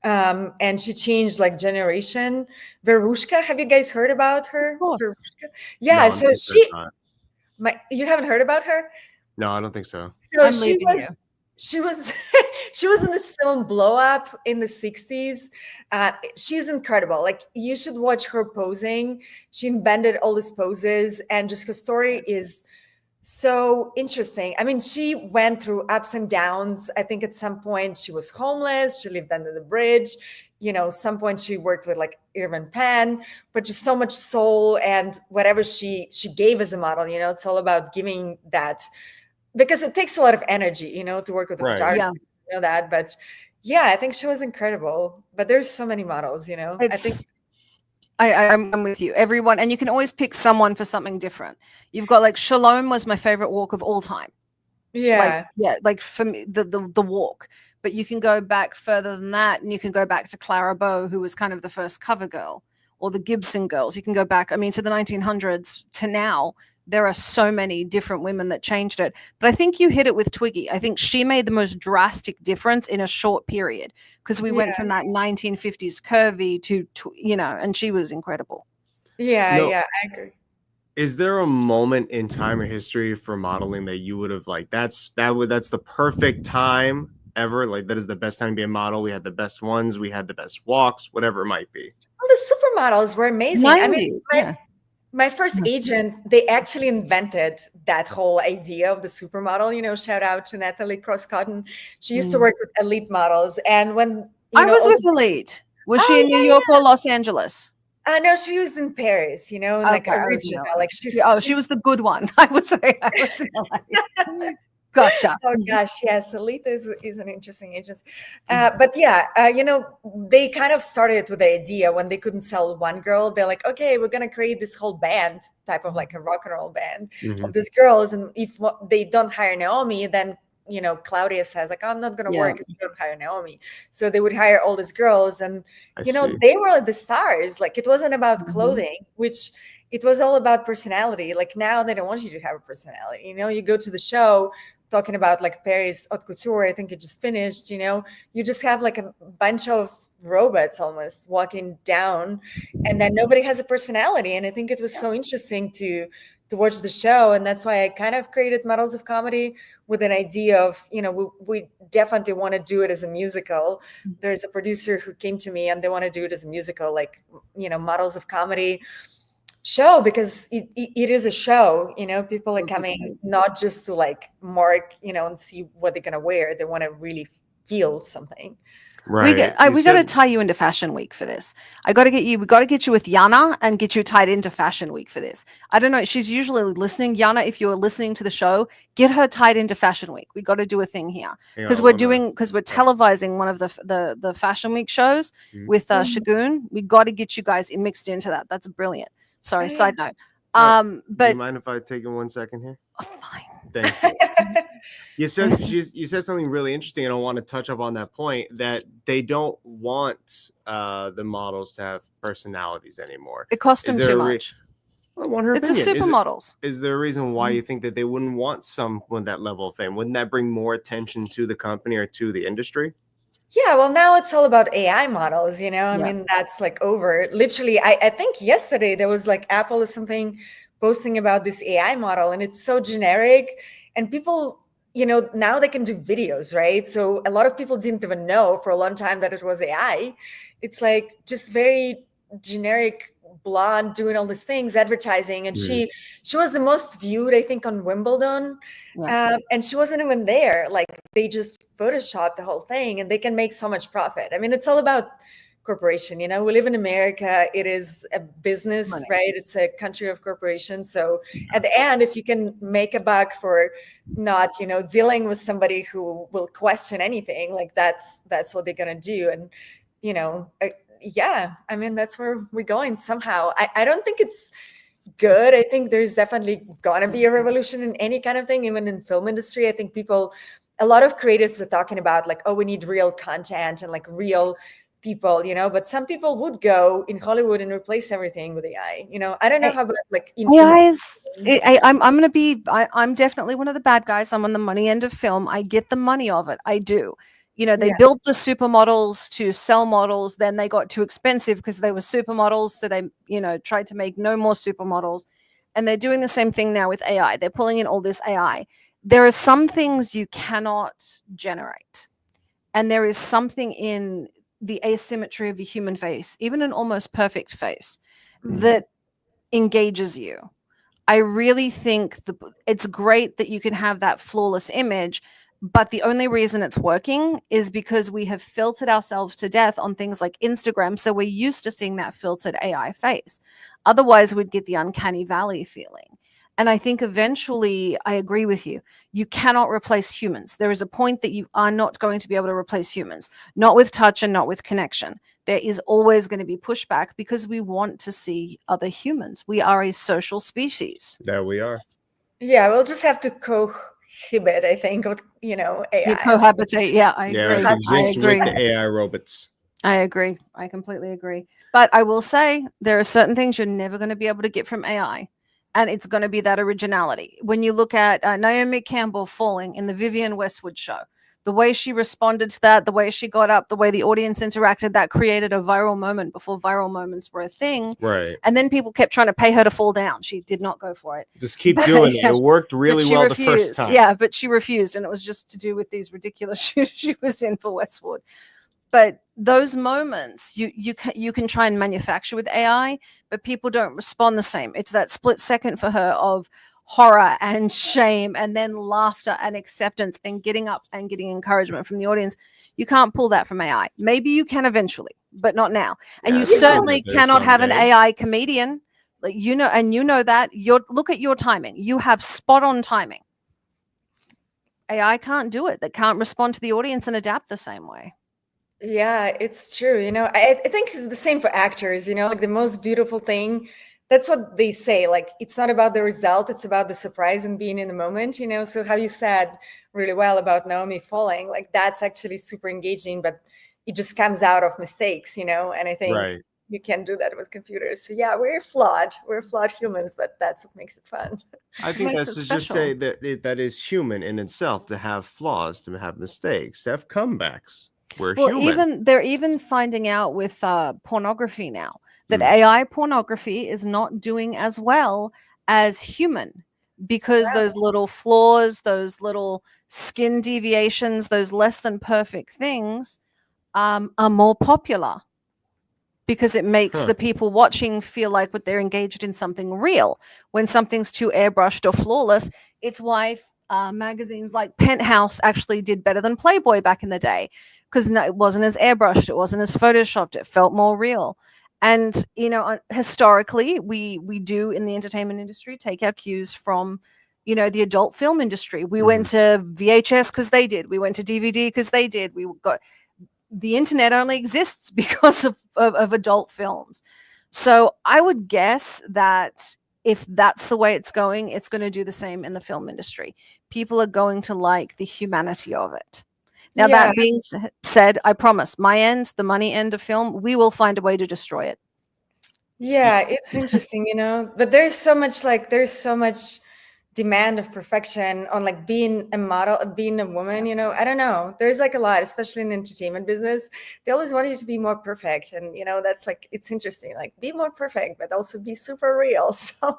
And she changed like generation. Verushka, have you guys heard about her? Verushka? Yeah, no, so you haven't heard about her? No, I don't think so. So she was in this film Blow Up in the 60s. She's incredible. Like, you should watch her posing. She invented all these poses, and just her story is so interesting. I mean, she went through ups and downs. I think at some point she was homeless. She lived under the bridge. You know, some point she worked with like Irvin Penn, but just so much soul, and whatever she gave as a model, you know, it's all about giving that, because it takes a lot of energy, you know, to work with a photographer. Yeah. You know that, but yeah, I think she was incredible. But there's so many models, you know. I think I'm with you. Everyone, and you can always pick someone for something different. You've got like Shalom was my favorite walk of all time. Yeah. Like for me, the walk. But you can go back further than that, and you can go back to Clara Bow, who was kind of the first cover girl, or the Gibson girls. You can go back, I mean, to the 1900s to now. There are so many different women that changed it. But I think you hit it with Twiggy. I think she made the most drastic difference in a short period, because we went from that 1950s curvy to, you know, and she was incredible. Yeah, I agree. Is there a moment in time or history for modeling that you would have like, that's the perfect time ever? Like, that is the best time to be a model. We had the best ones. We had the best walks, whatever it might be. Well, the supermodels were amazing. I mean, 90s, yeah. my first agent, they actually invented that whole idea of the supermodel. Shout out to Natalie Cross-Cotton. She used to work with elite models. And when, I was with Elite. Was she in New York or Los Angeles? No, she was in Paris, like original. Like she was the good one. I was in LA. Gotcha. Oh gosh, yes, Elite is an interesting agent. But yeah, they kind of started with the idea when they couldn't sell one girl. They're like, okay, we're gonna create this whole band, type of like a rock and roll band of these girls. And if they don't hire Naomi, then Claudia says like, I'm not gonna work if you don't hire Naomi. So they would hire all these girls, and they were the stars. Like, it wasn't about clothing, which it was all about personality. Like, now they don't want you to have a personality. You go to the show talking about like Paris Haute Couture. I think it just finished. You just have like a bunch of robots almost walking down, and then nobody has a personality. And I think it was so interesting to watch the show, and that's why I kind of created Models of Comedy with an idea of we definitely want to do it as a musical. There's a producer who came to me and they want to do it as a musical, like Models of Comedy show, because it is a show. People are coming not just to like mark and see what they're gonna wear. They want to really feel something. Right. We got to tie you into Fashion Week for this. We got to get you with Yana and get you tied into Fashion Week for this. I don't know. She's usually listening. Yana, if you're listening to the show, get her tied into Fashion Week. We got to do a thing here because we're televising one of the Fashion Week shows with Shagun. We got to get you guys mixed into that. That's brilliant. Sorry, side note. But do you mind if I take 1 second here? Oh, fine. Thank you. You said something really interesting, and I want to touch up on that point, that they don't want the models to have personalities anymore. It costs them too much. I want her it's opinion. The supermodels. Is there a reason why you think that they wouldn't want someone with that level of fame? Wouldn't that bring more attention to the company or to the industry? Yeah, well, now it's all about AI models, I mean, that's like over. Literally, I think yesterday there was like Apple or something posting about this AI model, and it's so generic, and people, now they can do videos, right? So a lot of people didn't even know for a long time that it was AI. It's like just very generic blonde doing all these things, advertising, and she was the most viewed, I think, on Wimbledon. And she wasn't even there. Like, they just photoshopped the whole thing, and they can make so much profit. I mean, it's all about corporation. We live in America. It is a business, right? It's a country of corporations. So at the end, if you can make a buck for not, dealing with somebody who will question anything, like that's what they're gonna do. And yeah, I mean, that's where we're going somehow. I don't think it's good. I think there's definitely gonna be a revolution in any kind of thing, even in film industry. I think a lot of creatives are talking about like, oh, we need real content and like real people, but some people would go in Hollywood and replace everything with AI. I don't know how about like I'm definitely one of the bad guys. I'm on the money end of film. I get the money of it. I do. They built the supermodels to sell models. Then they got too expensive because they were supermodels. So they, tried to make no more supermodels. And they're doing the same thing now with AI. They're pulling in all this AI. There are some things you cannot generate. And there is something in the asymmetry of a human face, even an almost perfect face, that engages you. I really think it's great that you can have that flawless image, but the only reason it's working is because we have filtered ourselves to death on things like Instagram. So we're used to seeing that filtered AI face. Otherwise, we'd get the uncanny valley feeling. And I think eventually, I agree with you. You cannot replace humans. There is a point that you are not going to be able to replace humans, not with touch and not with connection. There is always going to be pushback because we want to see other humans. We are a social species. There we are. Yeah, we'll just have to cohabit, I think, with, AI. You cohabitate. Yeah, I agree. Exist with the AI robots. I agree. I completely agree. But I will say there are certain things you're never going to be able to get from AI. And it's going to be that originality. When you look at Naomi Campbell falling in the Vivienne Westwood show, The way she responded to that, the way she got up, the way the audience interacted, that created a viral moment before viral moments were a thing. Right. And then people kept trying to pay her to fall down. She did not go for it. Just keep doing it. It worked really well refused. the first time. Yeah, but she refused. And it was just to do with these ridiculous shoes she was in for Westwood. But those moments you can try and manufacture with AI, but people don't respond the same. It's that split second for her of horror and shame and then laughter and acceptance and getting up and getting encouragement from the audience. You can't pull that from AI. Maybe you can eventually, but not now. And Yeah, you certainly cannot have an AI comedian, like, you know, and you know that. Look at your timing. You have spot on timing. AI can't do it. That can't respond to the audience and adapt the same way. Yeah, it's true. You know, I think it's the same for actors, you know, like the most beautiful thing. That's what they say. Like, it's not about the result, it's about the surprise and being in the moment, you know. So how you said really well about Naomi falling, like that's actually super engaging, but it just comes out of mistakes, you know. And I think you can do that with computers. So yeah, we're flawed humans, but that's what makes it fun. I think that's to just say that that is human in itself, to have flaws, to have mistakes, to have comebacks. We're human. They're even finding out with pornography now that AI pornography is not doing as well as human, because those little flaws, those little skin deviations, those less than perfect things are more popular, because it makes the people watching feel like what they're engaged in something real. When something's too airbrushed or flawless, it's why magazines like Penthouse actually did better than Playboy back in the day, because it wasn't as airbrushed, it wasn't as photoshopped, it felt more real. And, you know, historically, we do in the entertainment industry take our cues from, you know, the adult film industry. We went to VHS because they did. We went to DVD because they did. We got the internet only exists because of adult films. So I would guess that if that's the way it's going to do the same in the film industry. People are going to like the humanity of it. Now, that being said, I promise, my end, the money end of film, we will find a way to destroy it. Yeah, it's interesting, you know, but there's so much demand of perfection on like being a model, being a woman, you know. I don't know. There's like a lot, especially in the entertainment business. They always want you to be more perfect. And, you know, that's like, it's interesting, like be more perfect, but also be super real. So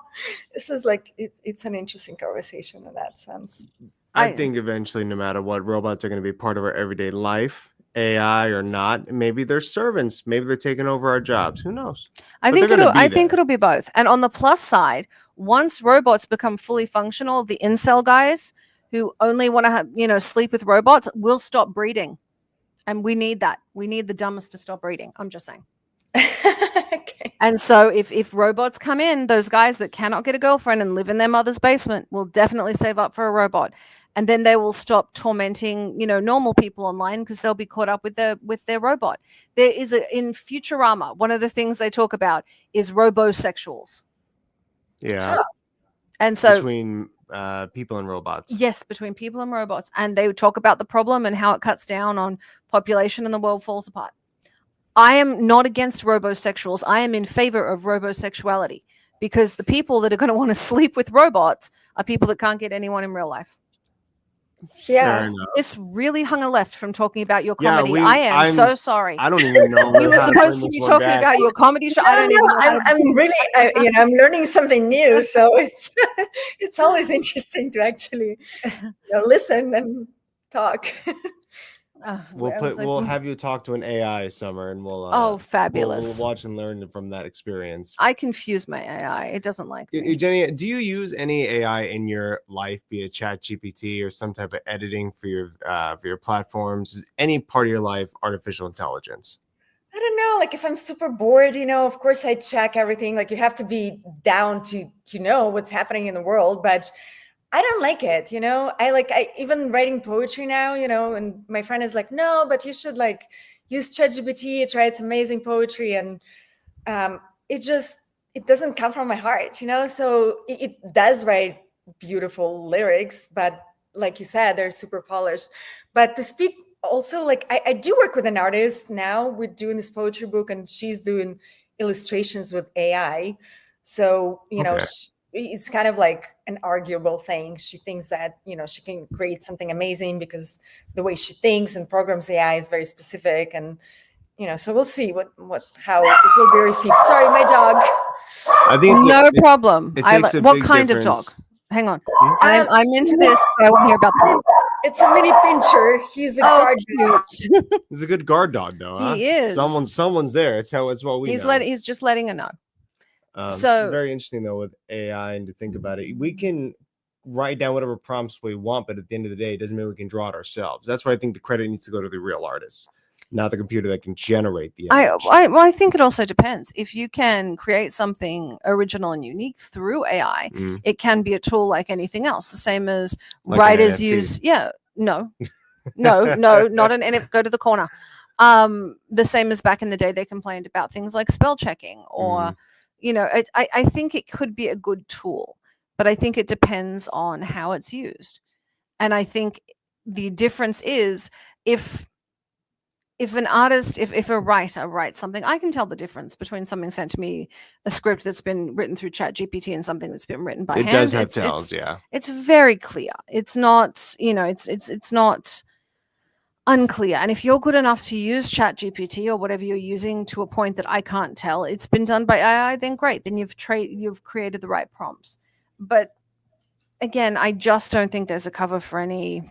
this is like, it's an interesting conversation in that sense. I think eventually, no matter what, robots are going to be part of our everyday life, AI or not. Maybe they're servants. Maybe they're taking over our jobs. Who knows? I think it'll be both. And on the plus side, once robots become fully functional, the incel guys who only want to have, you know, sleep with robots will stop breeding. And we need that. We need the dumbest to stop breeding. I'm just saying. Okay. And so if robots come in, those guys that cannot get a girlfriend and live in their mother's basement will definitely save up for a robot. And then they will stop tormenting, you know, normal people online, because they'll be caught up with their robot. There is in Futurama, one of the things they talk about is robosexuals. Yeah. And so between people and robots. Yes, between people and robots. And they talk about the problem and how it cuts down on population and the world falls apart. I am not against robosexuals. I am in favor of robosexuality, because the people that are going to want to sleep with robots are people that can't get anyone in real life. Yeah, this really hung a left from talking about your comedy. I'm so sorry. I don't even know. We were supposed to be talking about your comedy show. No, I don't even know. I'm really, you know, I'm learning something new. So it's always interesting to actually, you know, listen and talk. We'll have you talk to an AI, Summer, and we'll fabulous. We'll watch and learn from that experience. I confuse my AI. It doesn't like me. Eugenia, do you use any AI in your life, be it ChatGPT or some type of editing for your platforms? Is any part of your life artificial intelligence? I don't know. Like if I'm super bored, you know, of course I check everything. Like you have to be down to know what's happening in the world, but I don't like it, you know. I even writing poetry now, you know, and my friend is like, no, but you should like use ChatGPT, try its amazing poetry. And it doesn't come from my heart, you know. So it does write beautiful lyrics, but like you said, they're super polished. But to speak also, like I do work with an artist now. We're doing this poetry book and she's doing illustrations with AI. So, you know, it's kind of like an arguable thing. She thinks that, she can create something amazing because the way she thinks and programs AI is very specific. And, so we'll see how it will be received. Sorry, my dog. I think no problem. It takes a what big kind difference. of dog? Hang on. I'm into this, but I want to hear about that. It's a mini pincher. He's a guard dog. cute. He's a good guard dog, though. Huh? He is. Someone's there. It's what we know. He's just letting her know. So it's very interesting though with AI, and to think about it, we can write down whatever prompts we want, but at the end of the day, it doesn't mean we can draw it ourselves. That's why I think the credit needs to go to the real artist, not the computer that can generate the image. I think it also depends. If you can create something original and unique through AI, it can be a tool like anything else. The same as like writers use. Yeah, no, not an NFT. Go to the corner. The same as back in the day, they complained about things like spell checking or. I think it could be a good tool, but I think it depends on how it's used. And I think the difference is if an artist, if a writer writes something, I can tell the difference between something sent to me, a script that's been written through ChatGPT, and something that's been written by hand. It does have tells, yeah. It's very clear. It's not, it's not unclear. And if you're good enough to use ChatGPT or whatever you're using to a point that I can't tell it's been done by AI, then great. Then you've created the right prompts. But again, I just don't think there's a cover for any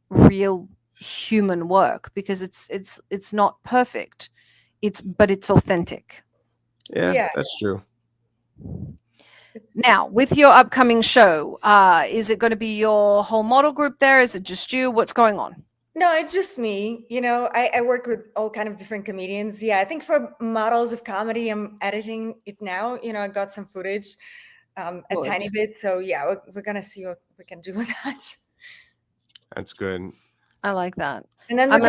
real human work because it's not perfect. But it's authentic. Yeah, that's true. Now, with your upcoming show, is it going to be your whole model group there? Is it just you? What's going on? No, it's just me. I work with all kind of different comedians. Yeah, I think for models of comedy, I'm editing it now. I got some footage, a tiny bit. So yeah, we're gonna see what we can do with that. That's good. I like that. And then I'm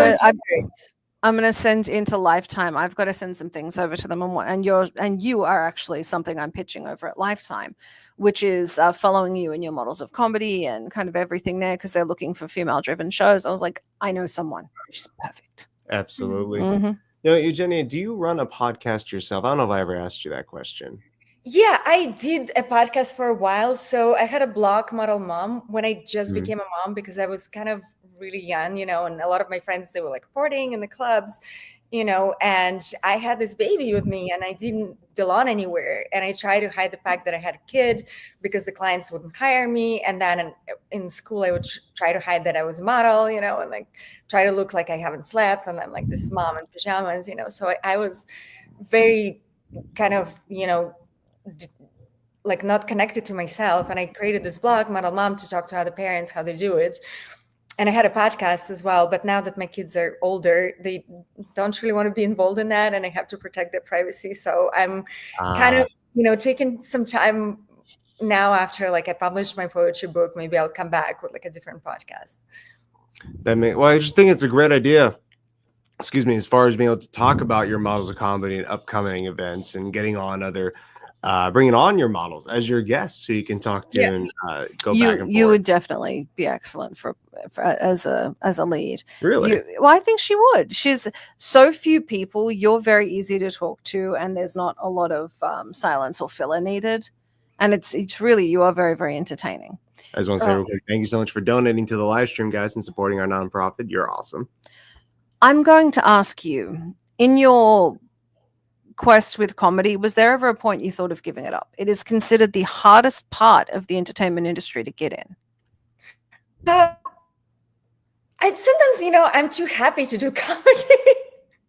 gonna send into Lifetime. I've got to send some things over to them, and you are actually something I'm pitching over at Lifetime, which is following you and your models of comedy and kind of everything there because they're looking for female-driven shows. I was like, I know someone. She's perfect. Absolutely. Mm-hmm. Eugenia, do you run a podcast yourself? I don't know if I ever asked you that question. Yeah, I did a podcast for a while. So I had a blog, Model Mom, when I just became a mom because I was kind of really young, and a lot of my friends, they were like partying in the clubs, and I had this baby with me and I didn't belong anywhere. And I tried to hide the fact that I had a kid because the clients wouldn't hire me. And then in school, I would try to hide that I was a model, and like try to look like I haven't slept. And I'm like this mom in pajamas, So I was very kind of, like not connected to myself. And I created this blog, Model Mom, to talk to other parents, how they do it. And I had a podcast as well, but now that my kids are older, they don't really want to be involved in that, and I have to protect their privacy. So I'm kind of, taking some time now after like I published my poetry book. Maybe I'll come back with like a different podcast. I just think it's a great idea. Excuse me, as far as being able to talk about your models of comedy and upcoming events and getting on other. Bringing on your models as your guests so you can talk to and go back and forth. You would definitely be excellent for as a lead. Really? I think she would. She's so few people. You're very easy to talk to, and there's not a lot of silence or filler needed. And it's really, you are very, very entertaining. I just want to say real quick, thank you so much for donating to the live stream, guys, and supporting our nonprofit. You're awesome. I'm going to ask you, in your quest with comedy, was there ever a point you thought of giving it up? It is considered the hardest part of the entertainment industry to get in. I sometimes, I'm too happy to do comedy.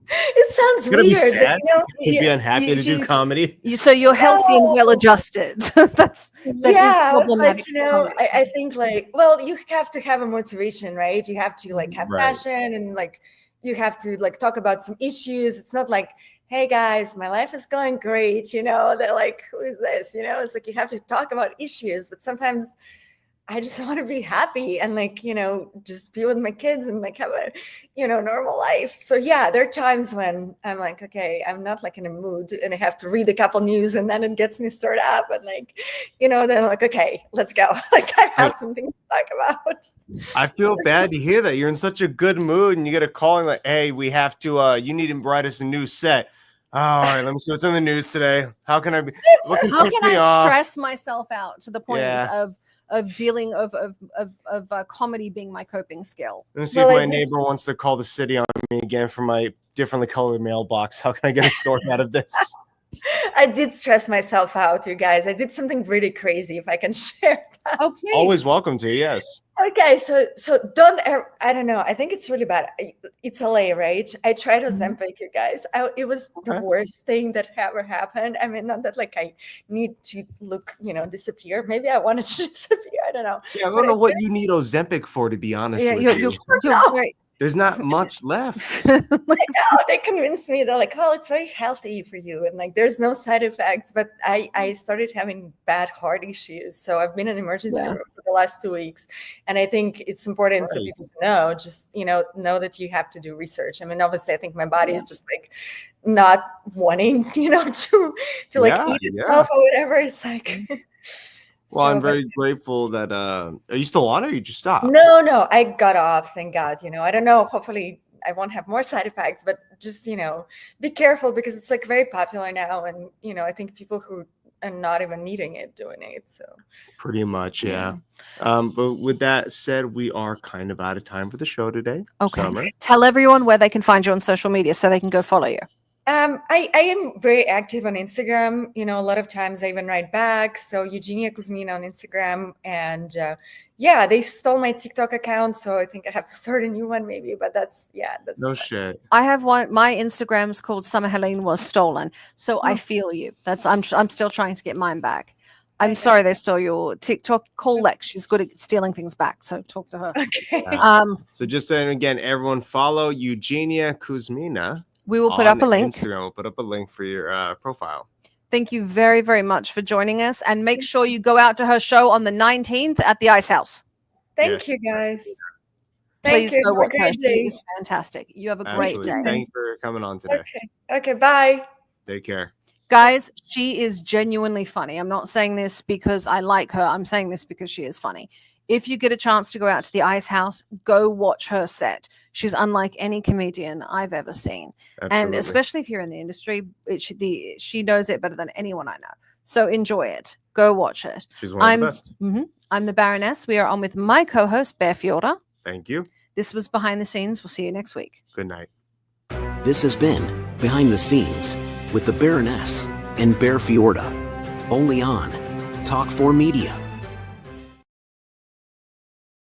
It sounds weird. Be sad. You'd be unhappy to do comedy. So you're healthy and well-adjusted. That like, I think like, well, you have to have a motivation, right? You have to like have passion and like, you have to like talk about some issues. It's not like, hey guys, my life is going great. They're like, who is this? It's like, you have to talk about issues, but sometimes I just want to be happy and like, just be with my kids and like have a, normal life. So yeah, there are times when I'm like, okay, I'm not like in a mood and I have to read a couple news and then it gets me stirred up and like, then I'm like, okay, let's go. Like I have some things to talk about. I feel bad to hear that. You're in such a good mood and you get a call and like, hey, we have to, you need to write us a new set. All right, let me see what's in the news today. How can I be? What can How piss can me I off? stress myself out to the point Yeah. of dealing of comedy being my coping skill? Let me see Well, if my like this- neighbor wants to call the city on me again for my differently colored mailbox. How can I get a story out of this? I did stress myself out, you guys. I did something really crazy. If I can share that. Oh, please. Always welcome to, yes. Okay, so don't ever, I don't know. I think it's really bad. It's LA, right? I tried Ozempic, you guys. It was the Okay. worst thing that ever happened. I mean, not that like I need to look, disappear. Maybe I wanted to disappear. I don't know. Yeah, I But don't know I what you need Ozempic for, to be honest Yeah, with you're, you. you're great. There's not much left. know they convinced me. They're like, "Oh, it's very healthy for you," and like, there's no side effects. But I started having bad heart issues, so I've been in emergency room for the last 2 weeks. And I think it's important for Right. people to know, just know that you have to do research. I mean, obviously, I think my body is just like not wanting, to like Yeah, eat yeah. itself or whatever. It's like. Well, I'm but- very grateful that are you still on, or you just stopped? No, I got off, thank God. I don't know. Hopefully, I won't have more side effects, but just be careful because it's like very popular now, and I think people who are not even needing it doing it. So Pretty much, yeah. But with that said, we are kind of out of time for the show today. Okay. Summer. Tell everyone where they can find you on social media so they can go follow you. I am very active on Instagram. A lot of times I even write back. So Eugenia Kuzmina on Instagram, and they stole my TikTok account, so I think I have to start a new one maybe. But that's No shit. I have one. My Instagram's called Summer Helene Was Stolen. So I feel you. I'm still trying to get mine back. I'm sorry they stole your TikTok. Call Lex. She's good at stealing things back. So talk to her. Okay. So just saying again, everyone follow Eugenia Kuzmina. We will put up a link. Instagram. We'll put up a link for your profile. Thank you very, very much for joining us. And make sure you go out to her show on the 19th at the Ice House. Thank Yes. you, guys. Please Thank you. go Have a watch her. great She day. is fantastic. You have a great Absolutely. day. Thank you for coming on today. Okay. Bye. Take care. Guys, she is genuinely funny. I'm not saying this because I like her. I'm saying this because she is funny. If you get a chance to go out to the Ice House, go watch her set. She's unlike any comedian I've ever seen. Absolutely. And especially if you're in the industry, she knows it better than anyone I know. So enjoy it. Go watch it. She's one of the best. I'm the Baroness. We are on with my co-host, Bear Fiorda. Thank you. This was Behind the Scenes. We'll see you next week. Good night. This has been Behind the Scenes with the Baroness and Bear Fiorda. Only on Talk 4 Media.